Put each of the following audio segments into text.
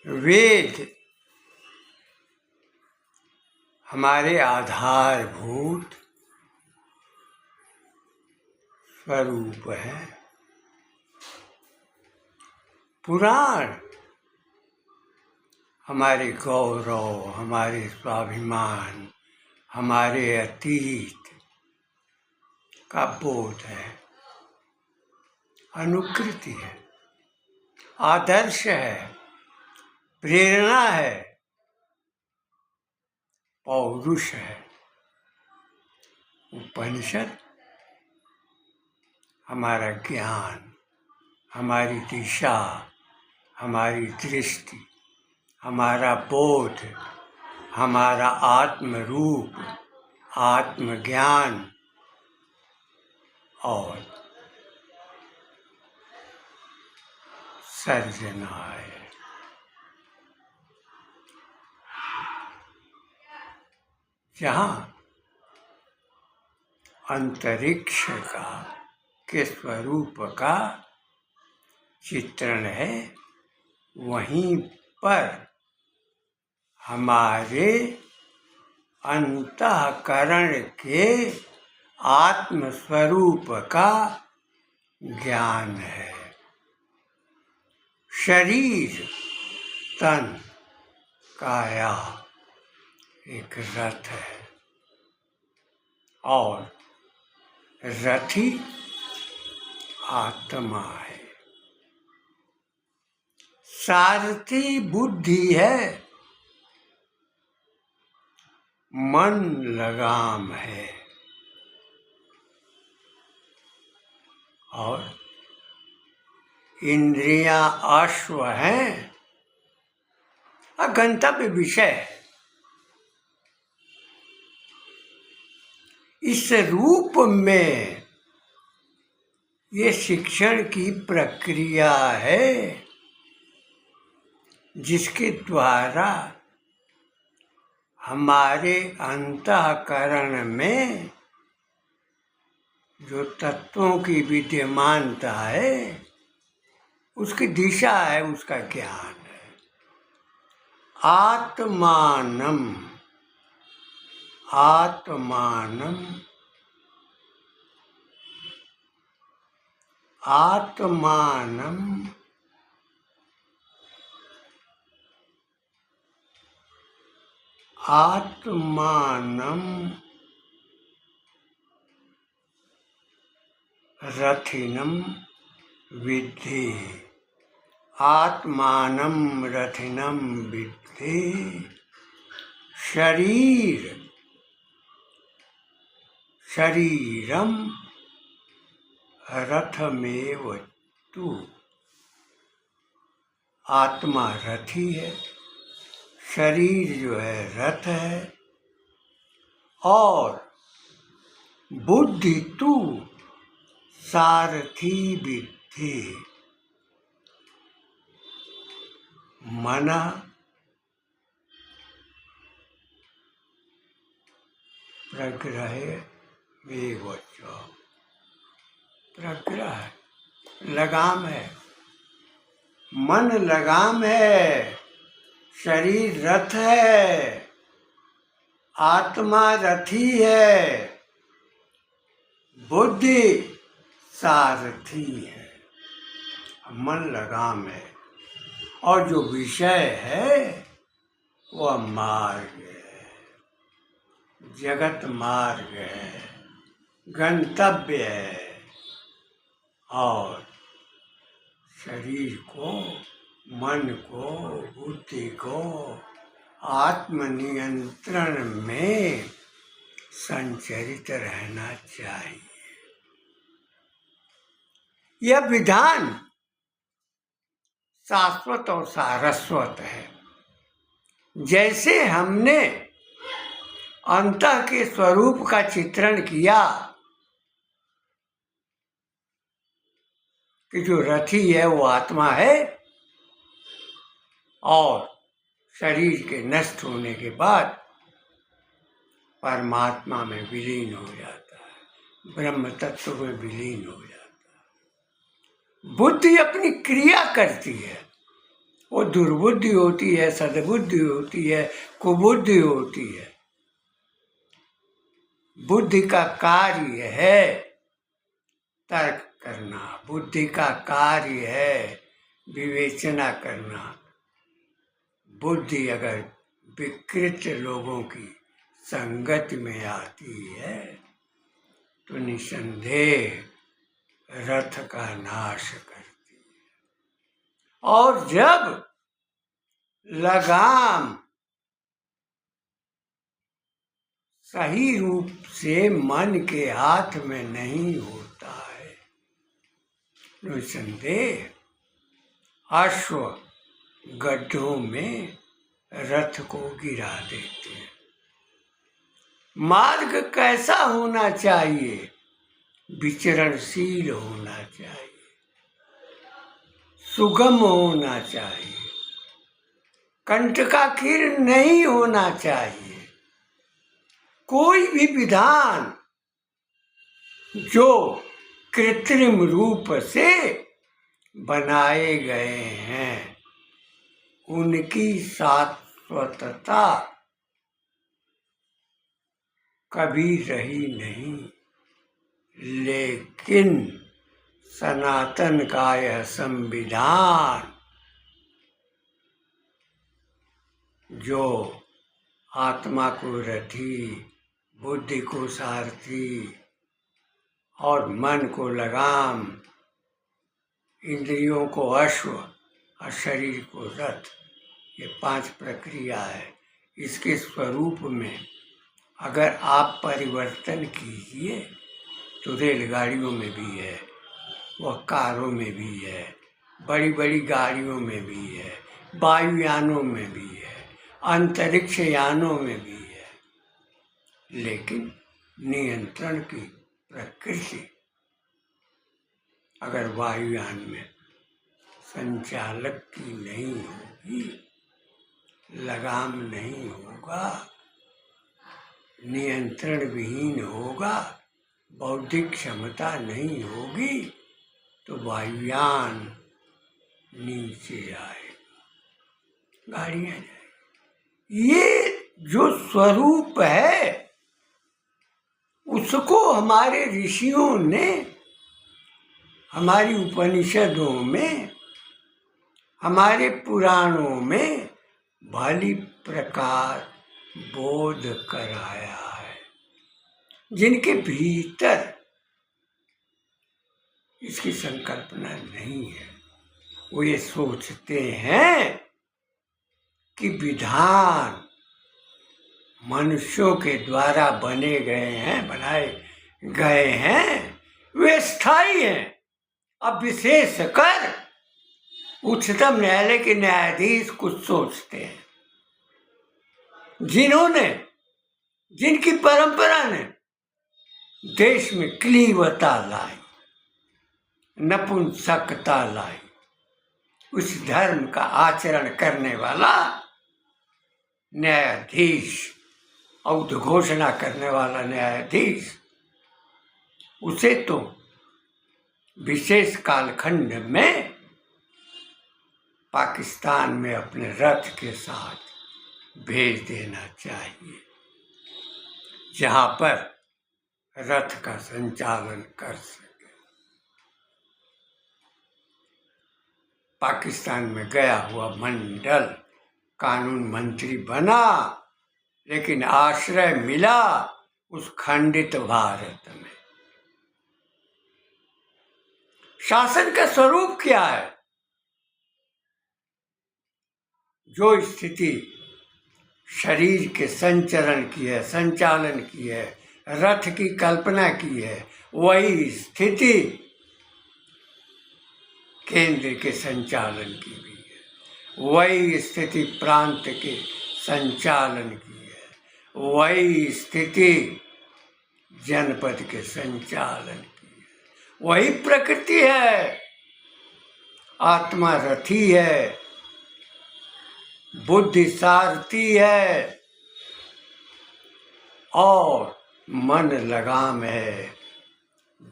वेद हमारे आधारभूत स्वरूप है। पुराण हमारे गौरव, हमारे स्वाभिमान, हमारे अतीत का बोध है, अनुकृति है, आदर्श है, प्रेरणा है, पौरुष है। उपनिषद हमारा ज्ञान, हमारी दिशा, हमारी दृष्टि, हमारा बोध, हमारा आत्म रूप, आत्मज्ञान और सर्जना है। जहाँ अंतरिक्ष के स्वरूप का चित्रण है, वहीं पर हमारे अंतःकरण के आत्म स्वरूप का ज्ञान है। शरीर, तन, काया एक रथ है और रथी आत्मा है। सारथी बुद्धि है, मन लगाम है और इंद्रियां अश्व हैं और गंतव्य विषय है। इस रूप में ये शिक्षण की प्रक्रिया है जिसके द्वारा हमारे अंतःकरण में जो तत्वों की विद्यमानता है, उसकी दिशा है, उसका ज्ञान है। आत्मानम आत्मानम आत्मानम आत्मानम रथिनम विद्धि। आत्मानम रथिनम विद्धि। शरीरम रथमेव तु। आत्मा रथी है, शरीर जो है रथ है और बुद्धि तु सारथी विद्धि। मना प्रग्रहे वेवच। प्रग्रह लगाम है, मन लगाम है, शरीर रथ है, आत्मा रथी है, बुद्धि सारथी है, मन लगाम है और जो विषय है वह मार्ग है, जगत मार्ग है, गंतव्य है। और शरीर को, मन को, बुद्धि को आत्मनियंत्रण में संचरित रहना चाहिए। यह विधान शाश्वत और सारस्वत है। जैसे हमने अंतः के स्वरूप का चित्रण किया कि जो रथी है वो आत्मा है और शरीर के नष्ट होने के बाद परमात्मा में विलीन हो जाता है, ब्रह्म तत्व में विलीन हो जाता है। बुद्धि अपनी क्रिया करती है, वो दुर्बुद्धि होती है, सद्बुद्धि होती है, कुबुद्धि होती है। बुद्धि का कार्य है तर्क करना, बुद्धि का कार्य है विवेचना करना। बुद्धि अगर विकृत लोगों की संगति में आती है तो निसंदेह रथ का नाश करती है। और जब लगाम सही रूप से मन के हाथ में नहीं होता है, निसंदेह अश्व गड्ढों में रथ को गिरा देते हैं। मार्ग कैसा होना चाहिए? विचरणशील होना चाहिए, सुगम होना चाहिए, कंटकाकीर्ण नहीं होना चाहिए। कोई भी विधान जो कृत्रिम रूप से बनाए गए हैं उनकी शाश्वतता कभी रही नहीं, लेकिन सनातन का यह संविधान जो आत्मा को रथी, बुद्धि को सारथी और मन को लगाम, इंद्रियों को अश्व और शरीर को रथ, ये 5 प्रक्रिया है। इसके स्वरूप में अगर आप परिवर्तन कीजिए तो रेलगाड़ियों में भी है, वह कारों में भी है, बड़ी बड़ी गाड़ियों में भी है, वायुयानों में भी है, अंतरिक्ष यानों में भी है। लेकिन नियंत्रण की प्रकृति अगर वायुयान में संचालक की नहीं होगी, लगाम नहीं होगा, नियंत्रण विहीन होगा, बौद्धिक क्षमता नहीं होगी तो वायुयान नीचे आएगा, गाड़ियां जाएगी। ये जो स्वरूप है उसको हमारे ऋषियों ने हमारी उपनिषदों में, हमारे पुराणों में भली प्रकार बोध कराया है। जिनके भीतर इसकी संकल्पना नहीं है वो ये सोचते हैं कि विधान मनुष्यों के द्वारा बने गए हैं, बनाए गए हैं, वे स्थायी हैं। अब विशेषकर उच्चतम न्यायालय के न्यायाधीश कुछ सोचते हैं, जिन्होंने, जिनकी परंपरा ने देश में क्लीवता लाई, नपुंसकता लाई, उस धर्म का आचरण करने वाला न्यायाधीश और उद्घोषणा करने वाला न्यायाधीश, उसे तो विशेष कालखंड में पाकिस्तान में अपने रथ के साथ भेज देना चाहिए, जहां पर रथ का संचालन कर सके। पाकिस्तान में गया हुआ मंडल कानून मंत्री बना, लेकिन आश्रय मिला उस खंडित भारत में। शासन का स्वरूप क्या है? जो स्थिति शरीर के संचरण की है, संचालन की है, रथ की कल्पना की है, वही स्थिति केंद्र के संचालन की भी है, वही स्थिति प्रांत के संचालन की है, वही स्थिति जनपद के संचालन की है। वही प्रकृति है। आत्मा रथी है, बुद्धि सारथी है और मन लगाम है,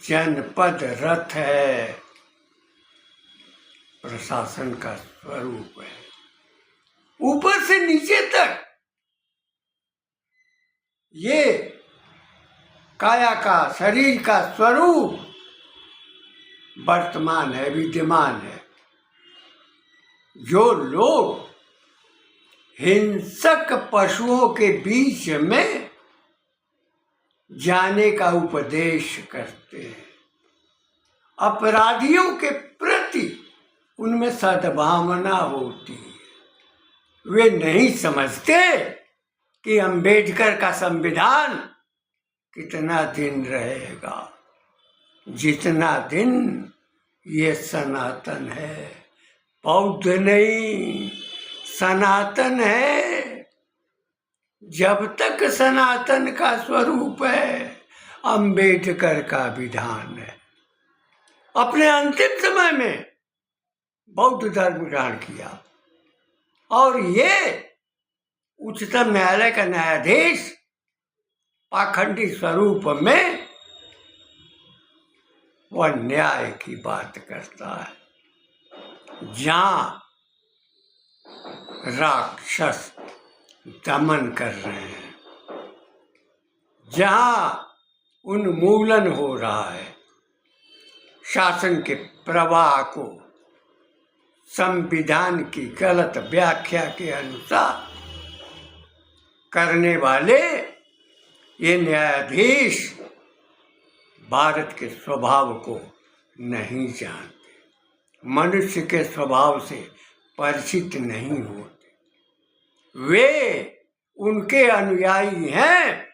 जनपद रथ है, प्रशासन का स्वरूप है। ऊपर से नीचे तक ये काया का, शरीर का स्वरूप वर्तमान है, विद्यमान है। जो लोग हिंसक पशुओं के बीच में जाने का उपदेश करते हैं, अपराधियों के प्रति उनमें सद्भावना होती है, वे नहीं समझते कि अंबेडकर का संविधान कितना दिन रहेगा, जितना दिन ये सनातन है। बौद्ध नहीं, सनातन है। जब तक सनातन का स्वरूप है, अंबेडकर का विधान है। अपने अंतिम समय में बौद्ध धर्म ग्रहण किया और ये उच्चतम न्यायालय का न्यायाधीश पाखंडी स्वरूप में वह न्याय की बात करता है। जहां राक्षस दमन कर रहे हैं, जहां उन्मूलन हो रहा है, शासन के प्रवाह को संविधान की गलत व्याख्या के अनुसार करने वाले ये न्यायाधीश भारत के स्वभाव को नहीं जानते, मनुष्य के स्वभाव से परिचित नहीं होते। वे उनके अनुयायी हैं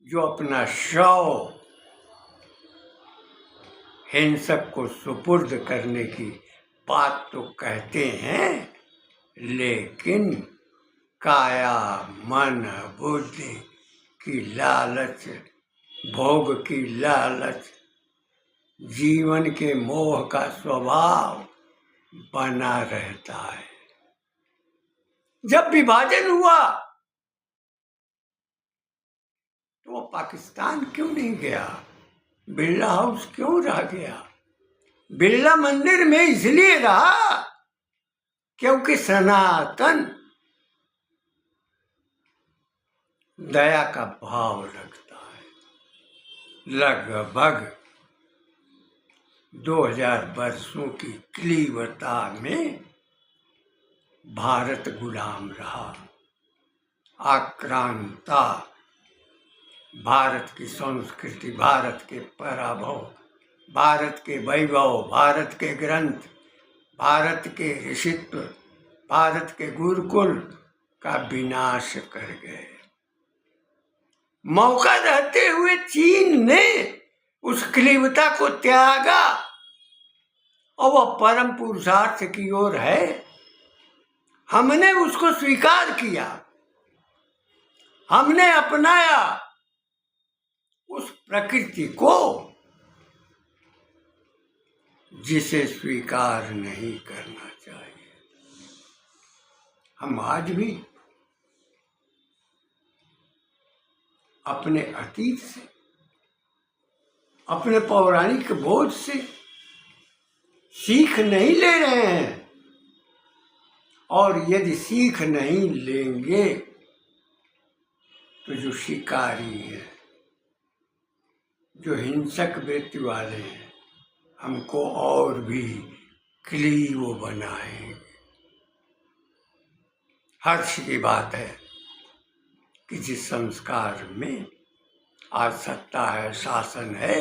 जो अपना शव हिंसक को सुपुर्द करने की बात तो कहते हैं, लेकिन काया, मन, बुद्धि की लालच, भोग की लालच, जीवन के मोह का स्वभाव बना रहता है। जब विभाजन हुआ तो वो पाकिस्तान क्यों नहीं गया? बिरला हाउस क्यों रह गया? बिरला मंदिर में इसलिए रहा क्योंकि सनातन दया का भाव रखता है। लगभग 2000 वर्षों की क्लीवता में भारत गुलाम रहा, आक्रांता। भारत की संस्कृति, भारत के पराभव, भारत के वैभव, भारत के ग्रंथ, भारत के ऋषित्व, भारत के गुरुकुल का विनाश कर गए। मौका रहते हुए चीन ने उस क्लीवता को त्यागा और वह परम पुरुषार्थ की ओर है। हमने उसको स्वीकार किया, हमने अपनाया उस प्रकृति को जिसे स्वीकार नहीं करना चाहिए। हम आज भी अपने अतीत से, अपने पौराणिक बोध से सीख नहीं ले रहे हैं, और यदि सीख नहीं लेंगे तो जो शिकारी हैं, जो हिंसक वृत्ति वाले हैं, हमको और भी क्लीव बनाएंगे। हर्ष की बात है कि जिस संस्कार में आज सत्ता है, शासन है,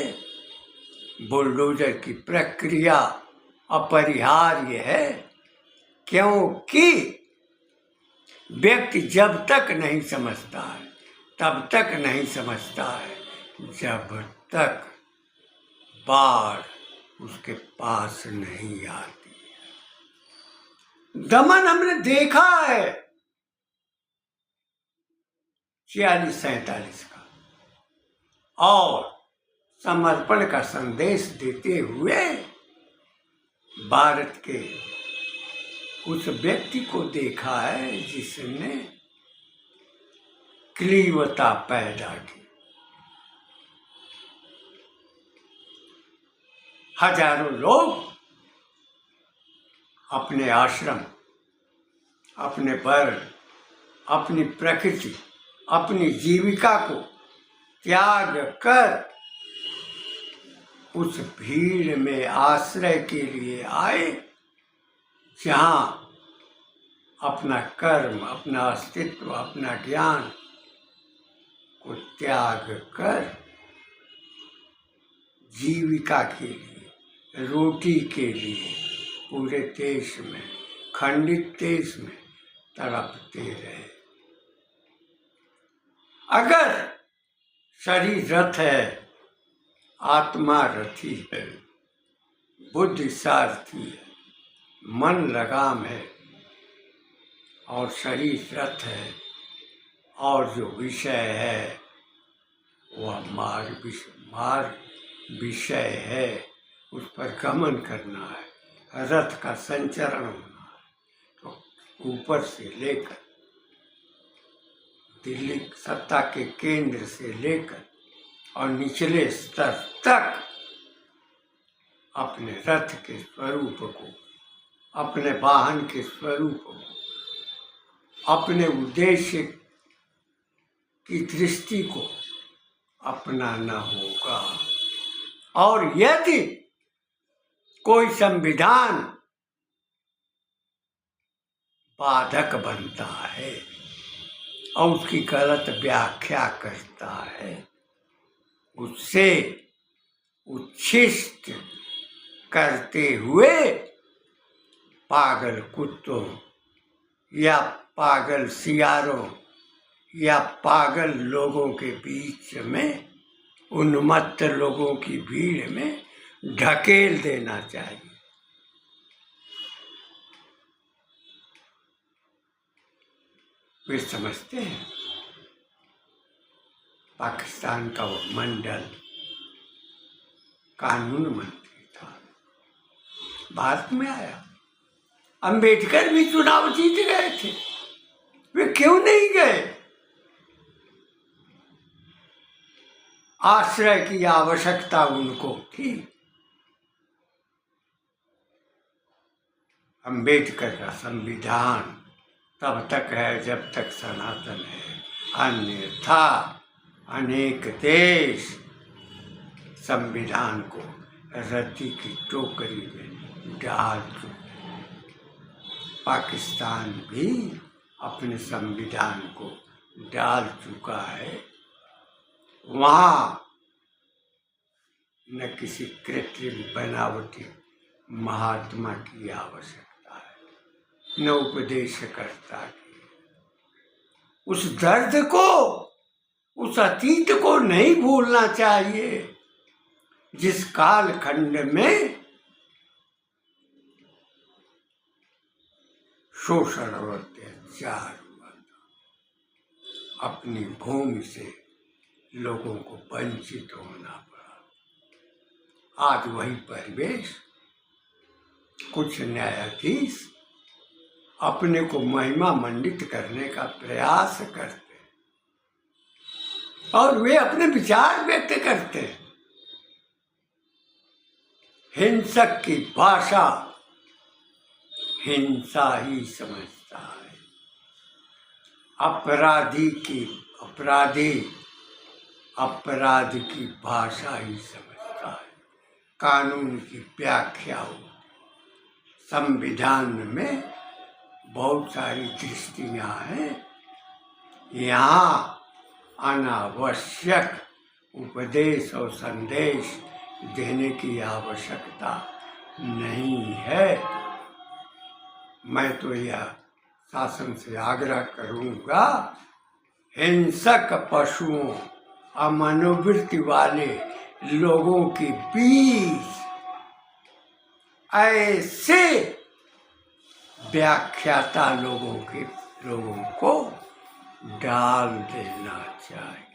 बुलडोजर की प्रक्रिया अपरिहार्य है, क्योंकि व्यक्ति जब तक नहीं समझता है, तब तक नहीं समझता है जब तक बाढ़ उसके पास नहीं आती है। दमन हमने देखा है 46-47 का, और समर्पण का संदेश देते हुए भारत के उस व्यक्ति को देखा है जिसने क्लीवता पैदा की। हजारों लोग अपने आश्रम, अपने वर्ण, अपनी प्रकृति, अपनी जीविका को त्याग कर उस भीड़ में आश्रय के लिए आए, जहाँ अपना कर्म, अपना अस्तित्व, अपना ज्ञान को त्याग कर जीविका के लिए, रोटी के लिए पूरे देश में, खंडित देश में तड़पते रहे। अगर शरीर रथ है, आत्मा रथी है, बुद्धि सारथी है, मन लगाम है और शरीर रथ है, और जो विषय है वह मार्ग विषय है, उस पर गमन करना है, रथ का संचरण होना है। तो ऊपर से लेकर दिल्ली सत्ता के केंद्र से लेकर और निचले स्तर तक अपने रथ के स्वरूप को, अपने वाहन के स्वरूप को, अपने उद्देश्य की दृष्टि को अपनाना होगा। और यदि कोई संविधान बाधक बनता है और उसकी गलत व्याख्या करता है, उससे उच्छिष्ट करते हुए पागल कुत्तों या पागल सियारों या पागल लोगों के बीच में, उन्मत्त लोगों की भीड़ में ढकेल देना चाहिए। वे समझते हैं पाकिस्तान का वो मंडल कानून मंत्री था, भारत में आया। अंबेडकर भी चुनाव जीत गए थे, वे क्यों नहीं गए? आश्रय की आवश्यकता उनको थी। अंबेडकर का संविधान तब तक है जब तक सनातन है, अन्यथा अनेक देश संविधान को रद्दी की टोकरी में डाल चुके। पाकिस्तान भी अपने संविधान को डाल चुका है। वहाँ न किसी कृत्रिम बनावटी महात्मा की आवश्यकता है, न उपदेशकर्ता की। उस दर्द को, उस अतीत को नहीं भूलना चाहिए जिस कालखंड में शोषण और अत्याचार हुआ था। अपनी भूमि से लोगों को वंचित होना पड़ा। आज वही परिवेश, कुछ न्यायाधीश अपने को महिमा मंडित करने का प्रयास करते और वे अपने विचार व्यक्त करते हैं। हिंसक की भाषा हिंसा ही समझता है, अपराध की भाषा ही समझता है, कानून की व्याख्या हो। संविधान में बहुत सारी दृष्टियां हैं, यहाँ अनावश्यक उपदेश और संदेश देने की आवश्यकता नहीं है। मैं तो यह शासन से आग्रह करूंगा, हिंसक पशुओं और मनोवृत्ति वाले लोगों के बीच ऐसे व्याख्याता लोगों को डाल देना चाहिए।